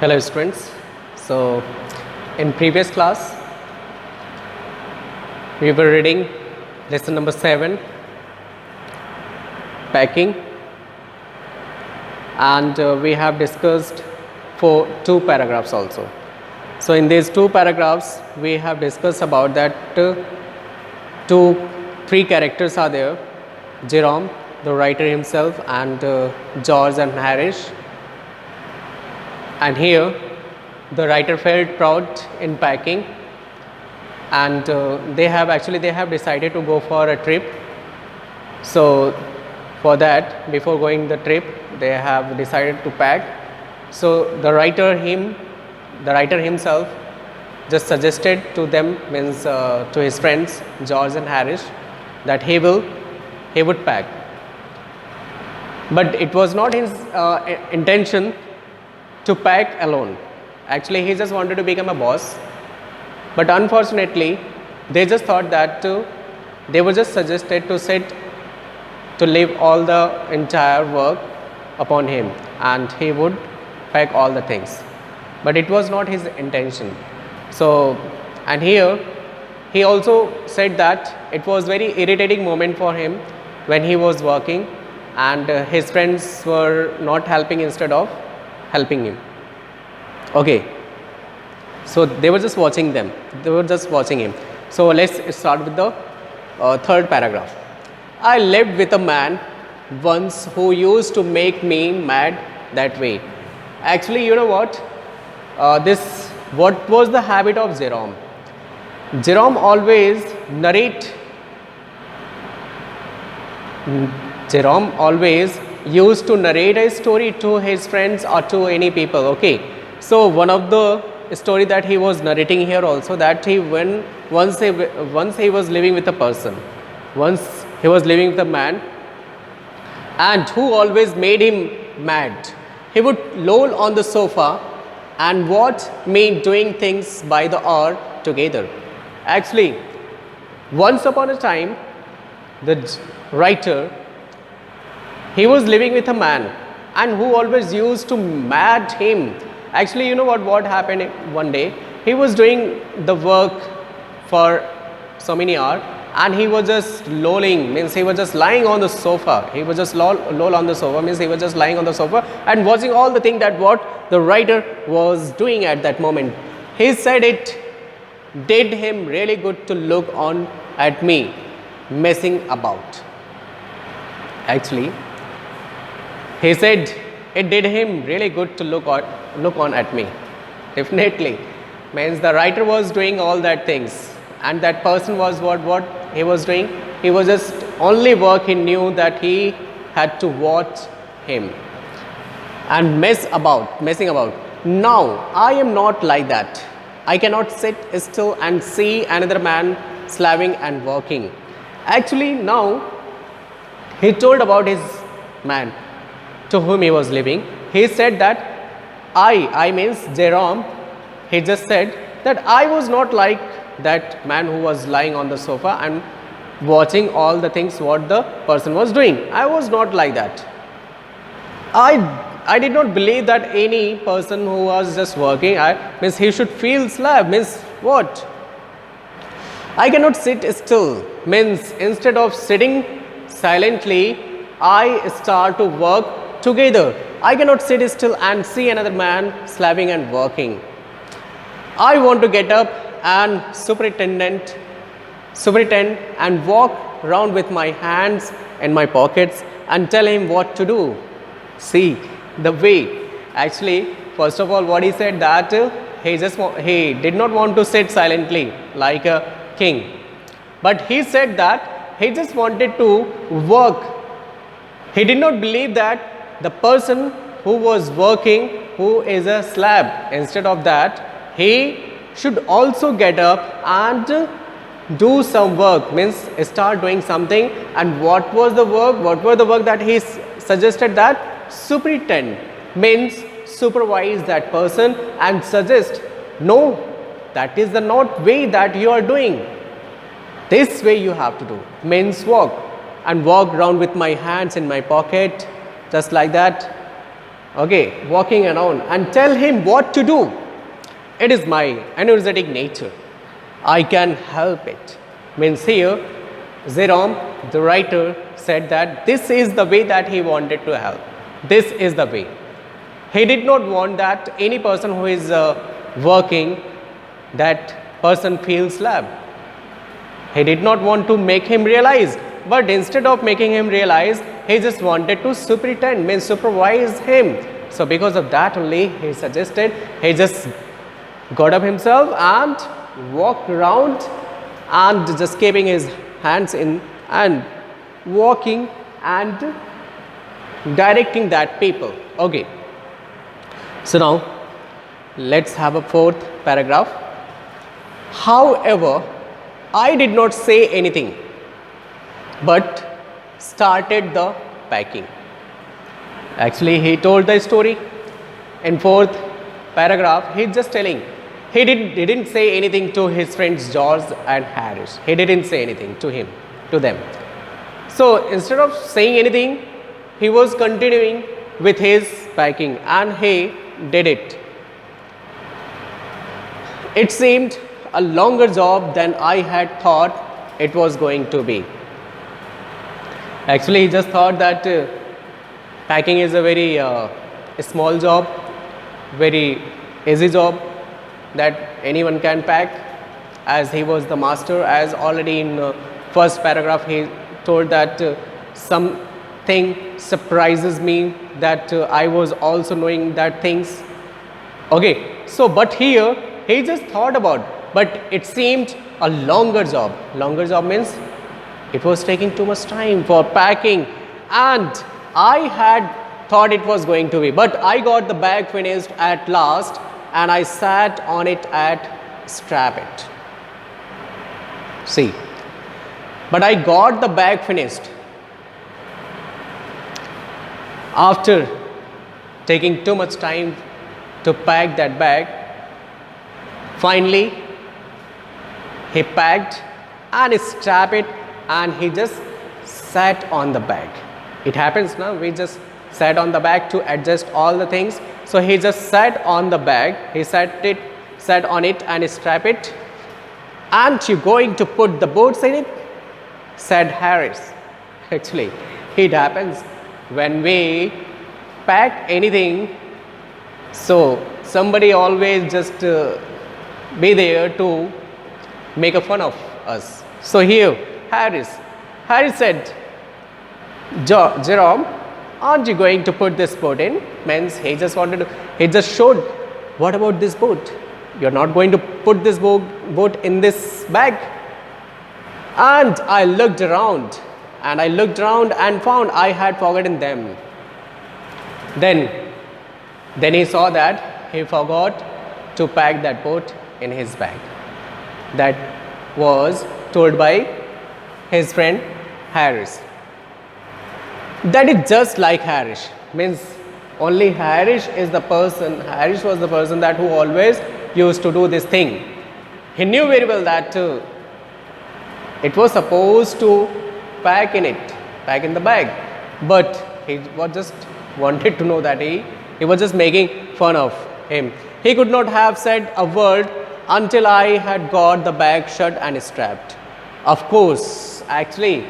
Hello students. So in previous class we were reading lesson number 7, packing, and we have discussed for 2 paragraphs also. So in these 2 paragraphs we have discussed about that 3 characters are there: Jerome, the writer himself, and George and Harish. And here the writer felt proud in packing, and they have decided to go for a trip. So for that, before going the trip, they have decided to pack. So the writer himself just suggested to them, means to his friends George and Harish, that he would pack. But it was not his intention to pack alone. Actually, he just wanted to become a boss. But unfortunately, they just thought that they were just suggested to leave all the entire work upon him, and he would pack all the things. But it was not his intention. So, and here he also said that it was very irritating moment for him when he was working, and his friends were not helping instead of helping him. Okay, so they were just watching him. So let's start with the 3rd paragraph. I lived with a man once who used to make me mad that way. Actually, you know what? What was the habit of Jerome? Jerome always used to narrate a story to his friends or to any people. Okay, so one of the story that he was narrating here also, that once he was living with a person, once he was living with a man, and who always made him mad. He would loll on the sofa and watch me doing things by the hour together. Actually, once upon a time, the writer, he was living with a man and who always used to mad him. Actually, you know what happened one day? He was doing the work for so many hours, and he was just lolling, means he was just lying on the sofa. He was just loll on the sofa, means he was just lying on the sofa and watching all the things that what the writer was doing at that moment. He said it did him really good to look on at me messing about. Actually, he said it did him really good to look on at me. Definitely, means the writer was doing all that things, and that person was what he was doing. He was just only work. He knew that he had to watch him and messing about. Now I am not like that. I cannot sit still and see another man slaving and working. Actually, now he told about his man to whom he was living. He said that I means Jerome, he just said that I was not like that man who was lying on the sofa and watching all the things what the person was doing. I was not like that. I did not believe that any person who was just working, means he should feel slave, means what? I cannot sit still, means instead of sitting silently, I start to work together. I cannot sit still and see another man slaving and working. I want to get up and superintend and walk around with my hands in my pockets and tell him what to do. See the way. Actually, first of all, what he said, that he did not want to sit silently like a king, but he said that he just wanted to work. He did not believe that the person who was working, who is a slave, instead of that, he should also get up and do some work, means start doing something. And what was the work? What were the work that he suggested? That superintend, means supervise that person and suggest, no, that is the not way that you are doing. This way you have to do, means walk around with my hands in my pocket, just like that. okay, walking around and tell him what to do. It is my energetic nature. I can help it. Means here, Jerome, the writer, said that this is the way that he wanted to help. This is the way. He did not want that any person who is working, that person feels slab. He did not want to make him realize, but instead of making him realize, he just wanted to superintend, means supervise him. So because of that only, he suggested, he just got up himself and walked around and just keeping his hands in and walking and directing that people. Okay. So now let's have a fourth paragraph. However, I did not say anything but started the packing. Actually, he told the story in fourth paragraph. He's just telling. He didn't say anything to his friends George and Harris. He didn't say anything to them. So instead of saying anything, he was continuing with his packing and he did it. It seemed a longer job than I had thought it was going to be. Actually, he just thought that packing is a very small job, very easy job that anyone can pack, as he was the master. As already in first paragraph he told that something surprises me that I was also knowing that things. Okay, so but here he just thought about, but it seemed a longer job. Longer job means it was taking too much time for packing, and I had thought it was going to be, but I got the bag finished at last and I sat on it at strap it. See, but I got the bag finished. After taking too much time to pack that bag, finally he packed and strapped it and he just sat on the bag. It happens now, we just sat on the bag to adjust all the things. So he just sat on the bag, he sat on it and strapped it. Aren't you going to put the boots in it? Said Harris. Actually, it happens when we pack anything, so somebody always just be there to make a fun of us. So here Harris said, Jerome, aren't you going to put this boat in? Means he just showed, what about this boat? You're not going to put this boat in this bag? And I looked around and found I had forgotten them. Then he saw that he forgot to pack that boat in his bag. That was told by his friend Harris. That is just like Harris. Means only Harris was the person that who always used to do this thing. He knew very well that it was supposed to pack in the bag, but he was just wanted to know that he was just making fun of him. He could not have said a word until I had got the bag shut and strapped. Of course, actually,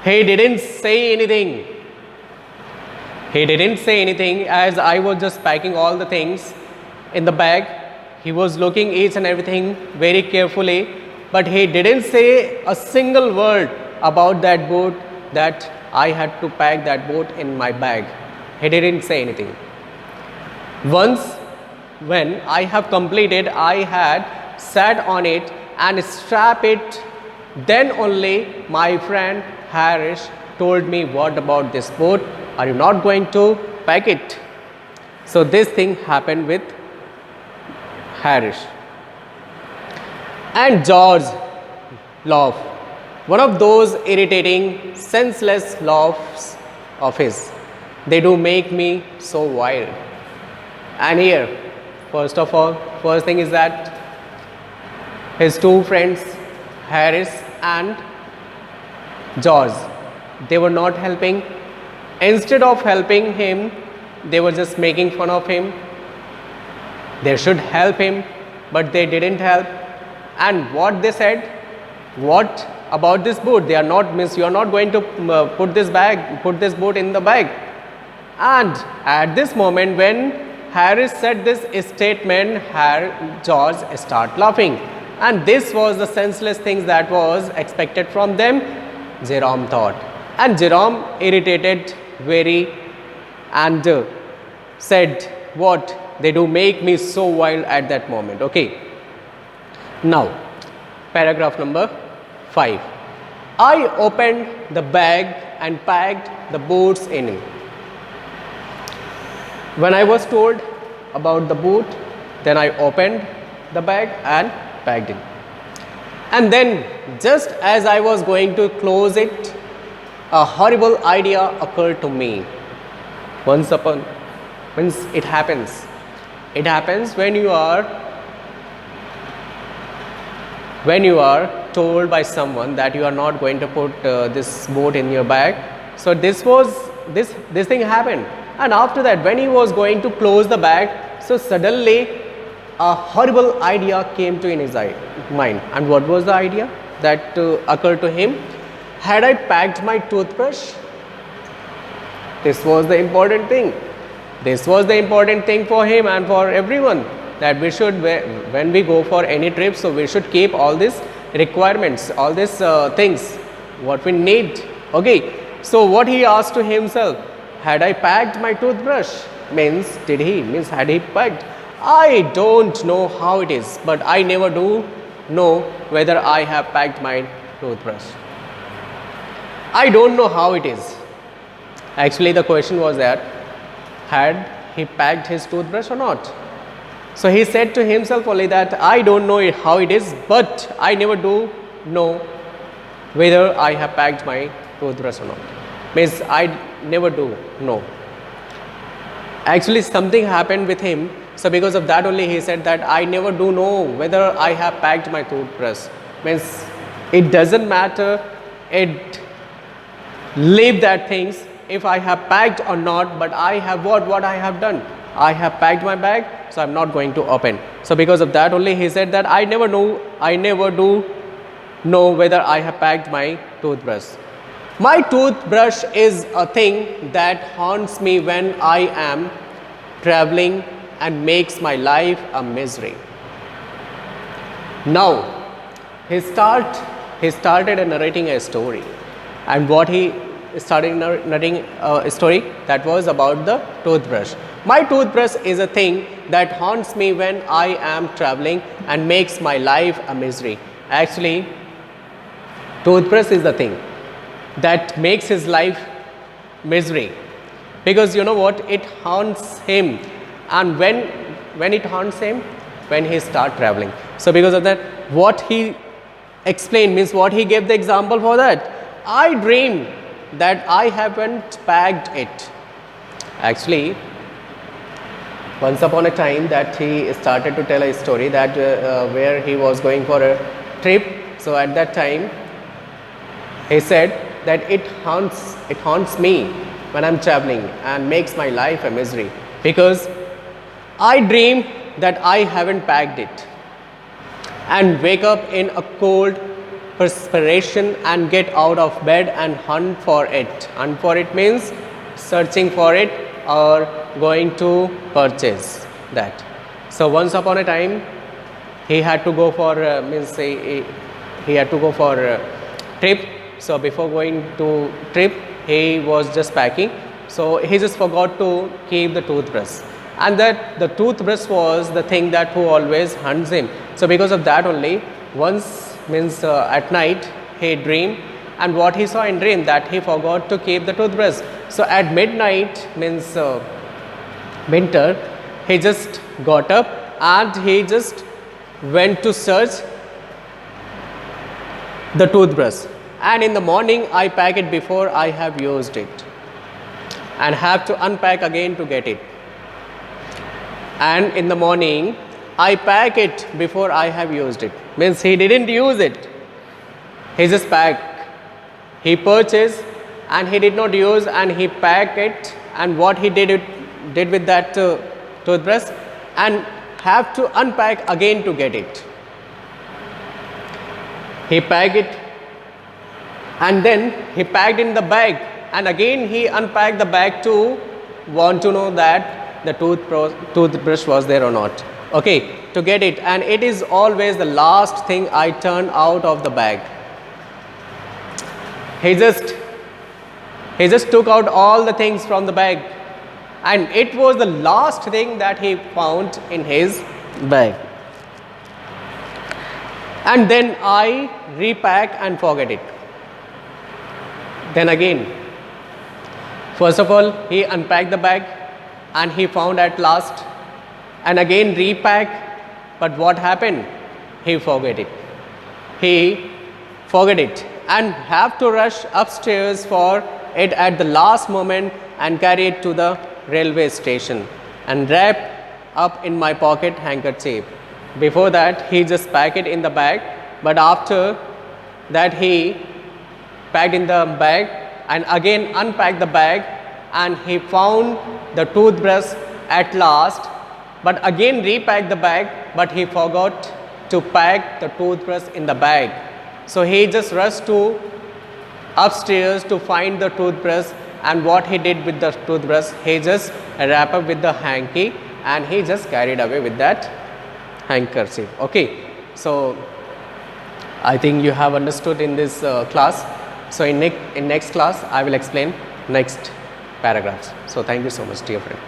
he didn't say anything. As I was just packing all the things in the bag. He was looking each and everything very carefully, but he didn't say a single word about that boat, that I had to pack that boat in my bag. He didn't say anything. Once when I have completed, I had sat on it and strapped it. Then only my friend Harris told me, what about this boat? Are you not going to pack it? So this thing happened with Harris. And George laughed. One of those irritating, senseless laughs of his. They do make me so wild. And here, first thing is that his two friends, Harris and George, they were not helping. Instead of helping him, they were just making fun of him. They should help him, but they didn't help. And what they said, what about this boot? They are not, means you are not going to put this boot in the bag. And at this moment, when Harris said this statement, George start laughing. And this was the senseless things that was expected from them, Jerome thought. And Jerome irritated very and said, what? They do make me so wild at that moment. Okay. Now, paragraph number 5. I opened the bag and packed the boots in it. When I was told about the boot, then I opened the bag and packed it. And then, just as I was going to close it, a horrible idea occurred to me. Once upon, means it happens. It happens when you are told by someone that you are not going to put this boot in your bag. So this thing happened. And after that, when he was going to close the bag, so suddenly a horrible idea came to in his mind. And what was the idea that occurred to him? Had I packed my toothbrush? This was the important thing. This was the important thing for him and for everyone, that we should, when we go for any trip, so we should keep all these requirements, all these things, what we need. Okay. So what he asked to himself, had I packed my toothbrush? Means had he packed? I don't know how it is, but I never do know whether I have packed my toothbrush. I don't know how it is. Actually, the question was that, had he packed his toothbrush or not? So he said to himself only that, I don't know how it is, but I never do know whether I have packed my toothbrush or not. Means I never do know. Actually, something happened with him. So because of that only he said that I never do know whether I have packed my toothbrush. Means it doesn't matter, leave that things if I have packed or not, but I have what I have done. I have packed my bag, so I'm not going to open. So because of that only he said that I never do know whether I have packed my toothbrush. My toothbrush is a thing that haunts me when I am traveling and makes my life a misery. Now, he started narrating a story. And what he started narrating a story, that was about the toothbrush. My toothbrush is a thing that haunts me when I am traveling and makes my life a misery. Actually, toothbrush is the thing that makes his life misery, because you know what, it haunts him. And when it haunts him, when he start traveling. So because of that, what he explained, means what he gave the example for that, I dream that I haven't packed it. Actually, once upon a time that he started to tell a story that where he was going for a trip. So at that time he said that it haunts me when I'm traveling and makes my life a misery, because I dream that I haven't packed it and wake up in a cold perspiration and get out of bed and hunt for it. Hunt for it means searching for it or going to purchase that. So once upon a time he had to go for he had to go for trip. So before going to trip, he was just packing. So he just forgot to keep the toothbrush, and that the toothbrush was the thing that who always hunts him. So because of that only, once at night he dreamed, and what he saw in dream, that he forgot to keep the toothbrush. So at midnight winter, he just got up and he just went to search the toothbrush. And in the morning I pack it before I have used it and have to unpack again to get it. And in the morning I pack it before I have used it. Means he didn't use it. He just packed. He purchased and he did not use, and he packed it. And what he did did with that toothbrush and have to unpack again to get it. He packed it and then he packed in the bag, and again he unpacked the bag to want to know that the toothbrush was there or not. Okay, to get it, and it is always the last thing I turn out of the bag. He just took out all the things from the bag, and it was the last thing that he found in his bag. And then I repack and forget it. Then again, first of all, he unpacked the bag and he found at last, and again repack. But what happened? He forget it. He forget it and have to rush upstairs for it at the last moment and carry it to the railway station and wrap up in my pocket handkerchief. Before that, he just packed it in the bag, but after that he packed in the bag and again unpacked the bag, and he found the toothbrush at last, but again repacked the bag, but he forgot to pack the toothbrush in the bag. So he just rushed to upstairs to find the toothbrush, and what he did with the toothbrush, he just wrapped up with the hanky and he just carried away with that handkerchief. Okay, so I think you have understood in this class. So in next class I will explain next paragraphs. So thank you so much, dear friend.